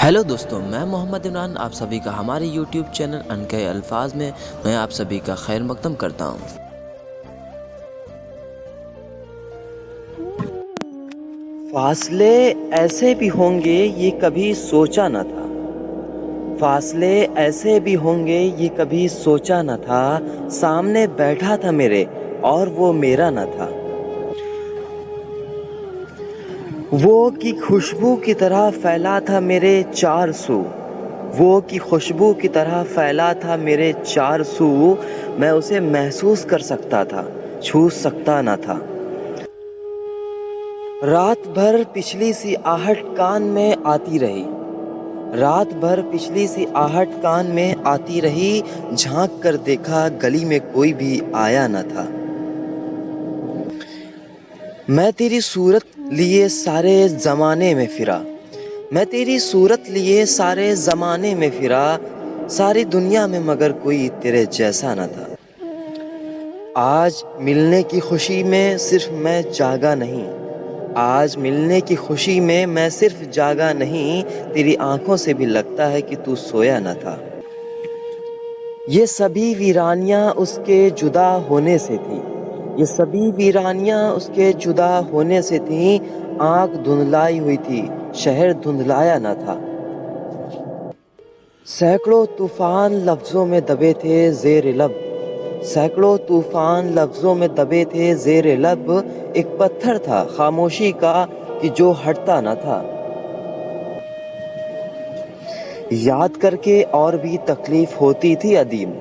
Hello दोस्तों, मैं मोहम्मद इमरान आप सभी का हमारे यूट्यूब चैनल अनकहे अल्फाज में मैं आप सभी का खैर मकदम करता हूँ। फासले ऐसे भी होंगे ये कभी सोचा न था। फासले ऐसे भी होंगे ये कभी सोचा न था। सामने बैठा था मेरे और वो मेरा न था। वो की खुशबू की तरह फैला था मेरे चार सू। वो की खुशबू की तरह फैला था मेरे चार सू। मैं उसे महसूस कर सकता था, छू सकता न था। रात भर पिछली सी आहट कान में आती रही। रात भर पिछली सी आहट कान में आती रही। झांक कर देखा गली में कोई भी आया न था। मैं तेरी सूरत लिए सारे ज़माने में फिरा। मैं तेरी सूरत लिए सारे ज़माने में फिरा। सारी दुनिया में मगर कोई तेरे जैसा न था। आज मिलने की खुशी में सिर्फ मैं जागा नहीं। आज मिलने की खुशी में मैं सिर्फ जागा नहीं। तेरी आंखों से भी लगता है कि तू सोया न था। ये सभी वीरानियां उसके जुदा होने से थी। ये सभी वीरानियां उसके जुदा होने से थी। आंख धुंधलाई हुई थी, शहर धुंधलाया न था। सैकड़ों तूफान लफ्ज़ों में दबे थे ज़ेर लब। सैकड़ों तूफान लफ्ज़ों में दबे थे ज़ेर लब। एक पत्थर था खामोशी का कि जो हटता न था। याद करके और भी तकलीफ़ होती थी अदीम।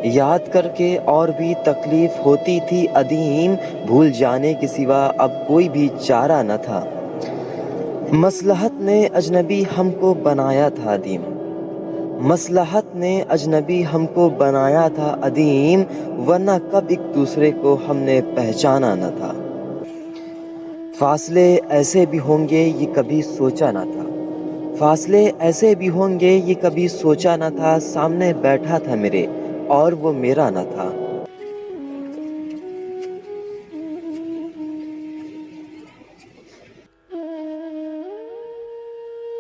याद करके और भी तकलीफ़ होती थी अदीम। भूल जाने के सिवा अब कोई भी चारा न था। मसलहत ने अजनबी हमको बनाया था अदीम। मसलहत ने अजनबी हमको बनाया था अदीम। वरना कब एक दूसरे को हमने पहचाना न था। फासले ऐसे भी होंगे ये कभी सोचा न था। फासले ऐसे भी होंगे ये कभी सोचा न था। सामने बैठा था मेरे और वो मेरा न था।